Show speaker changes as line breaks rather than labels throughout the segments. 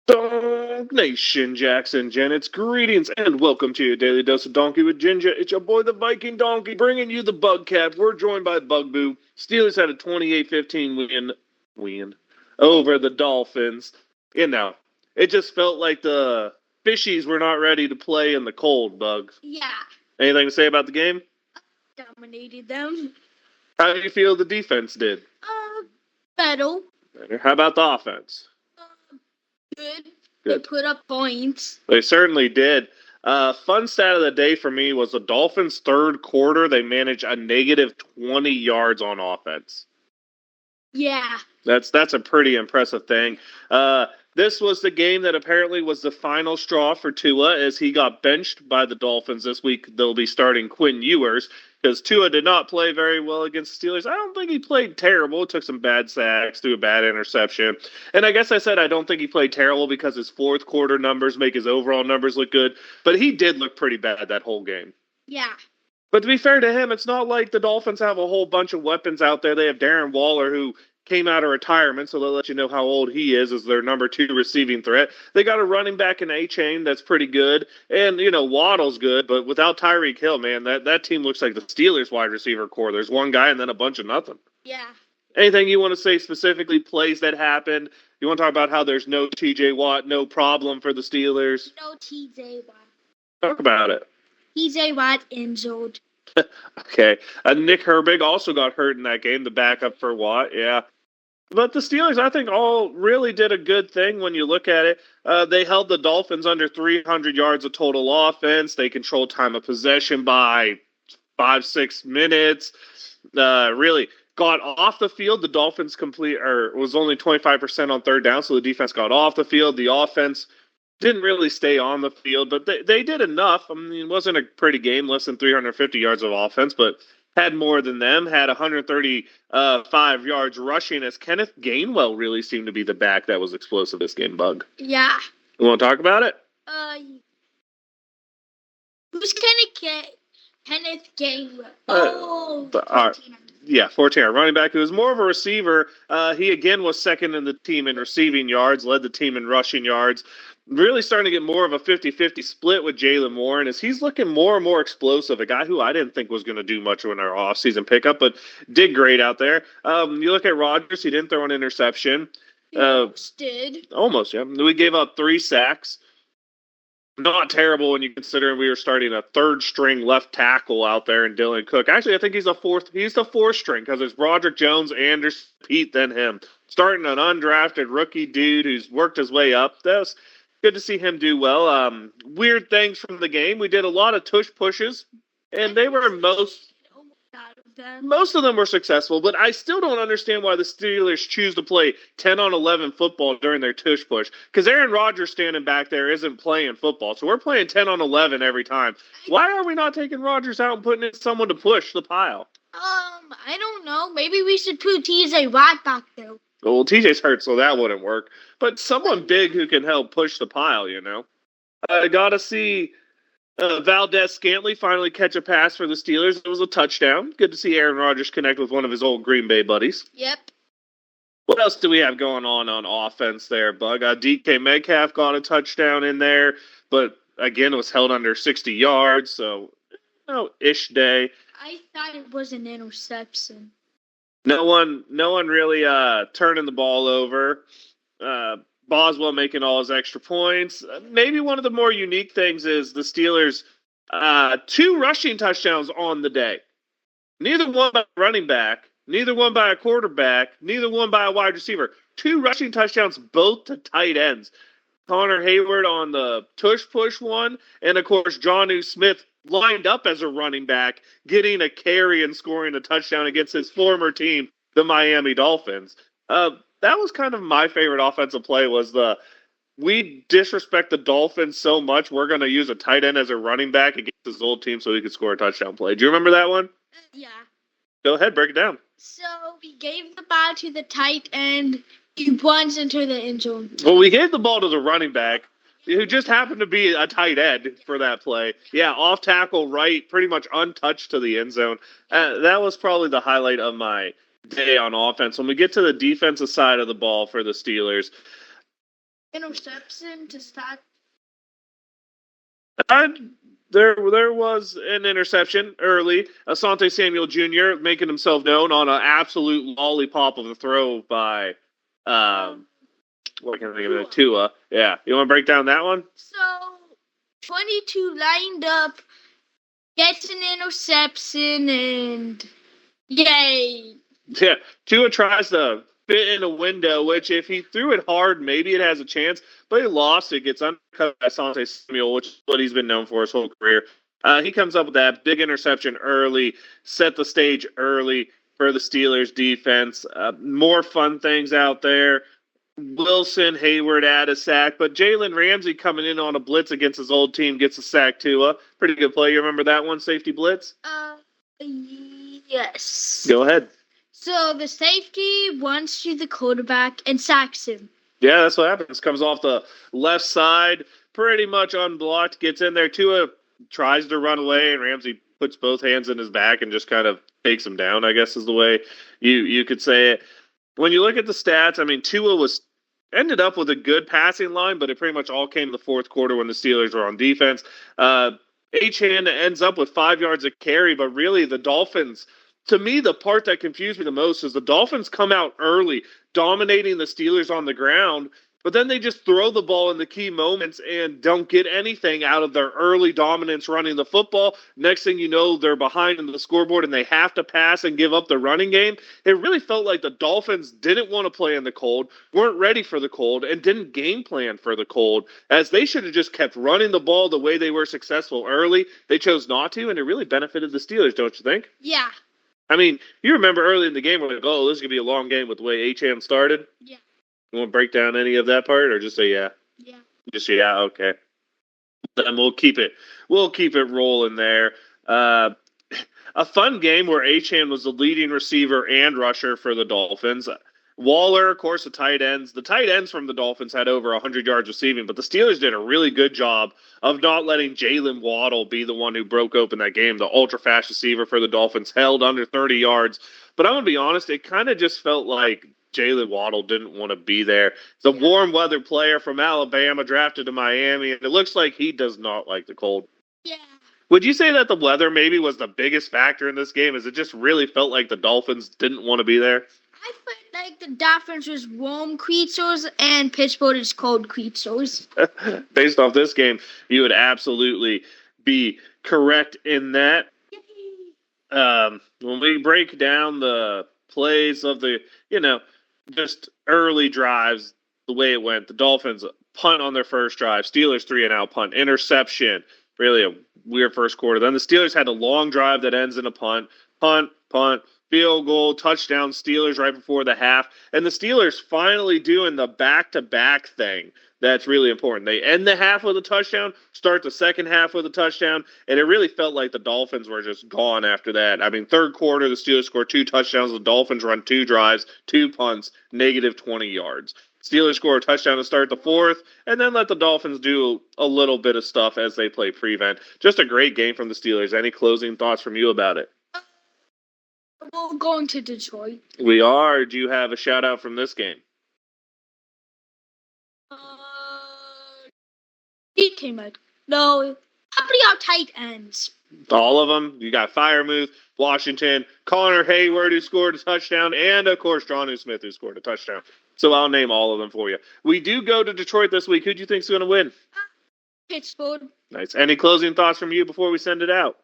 Donk Nation, Jackson, Janet's greetings, and welcome to your daily dose of Donkey with Ginger. It's your boy, the Viking Donkey, bringing you the Bugcap. We're joined by Bugboo. Steelers had a 28-15 win over the Dolphins. It just felt like the fishies were not ready to play in the cold, Bugs.
Yeah,
Anything to say about the game?
dominated them.
How do you feel the defense did?
Better.
How about the offense?
Good.
Good.
They put up points.
They certainly did. Fun stat of the day for me was the Dolphins' third quarter. They managed a negative 20 yards on offense.
Yeah.
That's a pretty impressive thing. This was the game that apparently was the final straw for Tua as he got benched by the Dolphins this week. They'll be starting Quinn Ewers because Tua did not play very well against the Steelers. I don't think he played terrible. Took some bad sacks, threw a bad interception. And I guess I said I don't think he played terrible because his fourth quarter numbers make his overall numbers look good. But he did look pretty bad that whole game.
Yeah.
But to be fair to him, it's not like the Dolphins have a whole bunch of weapons out there. They have Darren Waller, who came out of retirement, so they'll let you know how old he is as their number 2 receiving threat. They got a running back in A-Chain that's pretty good, and, Waddle's good, but without Tyreek Hill, man, that team looks like the Steelers wide receiver core. There's one guy and then a bunch of nothing.
Yeah.
Anything you want to say specifically, plays that happened? You want to talk about how there's no T.J. Watt, no problem for the Steelers?
No T.J. Watt.
Talk about it.
T.J. Watt injured.
Okay. Nick Herbig also got hurt in that game, the backup for Watt, yeah. But the Steelers, I think, all really did a good thing when you look at it. They held the Dolphins under 300 yards of total offense. They controlled time of possession by 5-6 minutes. Really got off the field. The Dolphins was only 25% on third down, so the defense got off the field. The offense didn't really stay on the field, but they did enough. I mean, it wasn't a pretty game, less than 350 yards of offense, but had more than them, had 135 yards rushing, as Kenneth Gainwell really seemed to be the back that was explosive this game, Bug.
Yeah.
You want to talk about it?
Who's Kenneth Gainwell?
14. Yeah, 14, our running back, who was more of a receiver. He, again, was second in the team in receiving yards, led the team in rushing yards. Really starting to get more of a 50-50 split with Jaylen Warren as he's looking more and more explosive, a guy who I didn't think was going to do much in our offseason pickup, but did great out there. You look at Rodgers, he didn't throw an interception.
Almost did.
Almost, yeah. We gave up 3 sacks. Not terrible when you consider we were starting a third-string left tackle out there in Dylan Cook. Actually, I think he's the fourth string because it's Broderick Jones, Anderson, Pete, then him. Starting an undrafted rookie dude who's worked his way up. That's good to see him do well. Weird things from the game. We did a lot of tush pushes, and they were most of them were successful, but I still don't understand why the Steelers choose to play 10-on-11 football during their tush push, because Aaron Rodgers standing back there isn't playing football, so we're playing 10-on-11 every time. Why are we not taking Rodgers out and putting in someone to push the pile?
I don't know. Maybe we should put T.J. Watt back there.
Well, TJ's hurt, so that wouldn't work. But someone big who can help push the pile, I got to see Valdez Scantling finally catch a pass for the Steelers. It was a touchdown. Good to see Aaron Rodgers connect with one of his old Green Bay buddies.
Yep.
What else do we have going on offense there, Bug? DK Metcalf got a touchdown in there, but again, it was held under 60 yards, so, ish day.
I thought it was an interception.
No one really turning the ball over. Boswell making all his extra points. Maybe one of the more unique things is the Steelers' 2 rushing touchdowns on the day. Neither one by a running back, neither one by a quarterback, neither one by a wide receiver. 2 rushing touchdowns, both to tight ends. Connor Hayward on the tush push one, and of course Jonnu Smith lined up as a running back, getting a carry and scoring a touchdown against his former team, the Miami Dolphins. That was kind of my favorite offensive play, was we disrespect the Dolphins so much, we're going to use a tight end as a running back against his old team so he could score a touchdown play. Do you remember that one?
Yeah.
Go ahead, break it down.
So we gave the ball to the tight end. He plunged into the end zone.
Well, we gave the ball to the running back, who just happened to be a tight end for that play. Yeah, off tackle right, pretty much untouched to the end zone. That was probably the highlight of my day on offense. When we get to the defensive side of the ball for the Steelers,
interception to start.
There was an interception early. Asante Samuel Jr. making himself known on an absolute lollipop of a throw by, what can I think of it? Tua. Yeah. You want to break down that one?
So, 22 lined up, gets an interception, and yay.
Yeah. Tua tries to fit in a window, which if he threw it hard, maybe it has a chance, but he lost it, gets undercut by Asante Samuel, which is what he's been known for his whole career. He comes up with that big interception early, set the stage early for the Steelers defense. More fun things out there. Wilson, Hayward add a sack, but Jalen Ramsey coming in on a blitz against his old team gets a sack too. Pretty good play. You remember that one, safety blitz?
Yes.
Go ahead.
So the safety runs to the quarterback and sacks him.
Yeah, that's what happens. Comes off the left side, pretty much unblocked, gets in there. Tua tries to run away, and Ramsey puts both hands in his back and just kind of takes him down, I guess is the way you could say it. When you look at the stats, I mean, Tua ended up with a good passing line, but it pretty much all came in the fourth quarter when the Steelers were on defense. Achane ends up with 5 yards of carry, but really the Dolphins, to me, the part that confused me the most is the Dolphins come out early, dominating the Steelers on the ground, but then they just throw the ball in the key moments and don't get anything out of their early dominance running the football. Next thing you know, they're behind in the scoreboard and they have to pass and give up the running game. It really felt like the Dolphins didn't want to play in the cold, weren't ready for the cold, and didn't game plan for the cold, as they should have just kept running the ball the way they were successful early. They chose not to, and it really benefited the Steelers, don't you think?
Yeah.
I mean, you remember early in the game, we're like, oh, this is going to be a long game with the way Achane started?
Yeah.
You want to break down any of that part, or just say yeah?
Yeah.
Just say yeah, okay. Then we'll keep it rolling there. A fun game where Achane was the leading receiver and rusher for the Dolphins. Waller, of course, the tight ends. The tight ends from the Dolphins had over 100 yards receiving, but the Steelers did a really good job of not letting Jalen Waddle be the one who broke open that game. The ultra-fast receiver for the Dolphins held under 30 yards. But I'm going to be honest, it kind of just felt like Jalen Waddle didn't want to be there. The warm weather player from Alabama drafted to Miami, and it looks like he does not like the cold.
Yeah.
Would you say that the weather maybe was the biggest factor in this game? As it just really felt like the Dolphins didn't want to be there?
I felt like the Dolphins was warm creatures and Pittsburgh is cold creatures.
Based off this game, you would absolutely be correct in that. When we break down the plays of the, just early drives, the way it went, the Dolphins punt on their first drive, Steelers 3-and-out punt, interception, really a weird first quarter. Then the Steelers had a long drive that ends in a punt, field goal, touchdown, Steelers right before the half. And the Steelers finally doing the back-to-back thing that's really important. They end the half with a touchdown, start the second half with a touchdown, and it really felt like the Dolphins were just gone after that. I mean, third quarter, the Steelers scored 2 touchdowns. The Dolphins run 2 drives, 2 punts, negative 20 yards. Steelers score a touchdown to start the fourth, and then let the Dolphins do a little bit of stuff as they play prevent. Just a great game from the Steelers. Any closing thoughts from you about it?
We're going to Detroit.
We are. Do you have a shout-out from this game?
No, probably our tight ends.
All of them. You got Firemouth, Washington, Connor Hayward, who scored a touchdown, and, of course, Jonnu Smith, who scored a touchdown. So I'll name all of them for you. We do go to Detroit this week. Who do you think's going to win?
Pittsburgh.
Nice. Any closing thoughts from you before we send it out?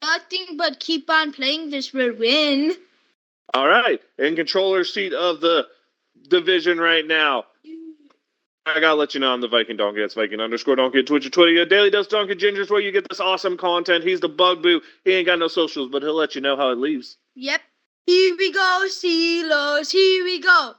Nothing but keep on playing. This will win.
All right. In controller's seat of the division right now. I gotta let you know I'm the Viking Donkey. That's Viking_Donkey at Twitch or Twitter. Daily Dose Donkey Gingers, where you get this awesome content. He's the Bugaboo. He ain't got no socials, but he'll let you know how it leaves.
Yep. Here we go, Steelers. Here we go.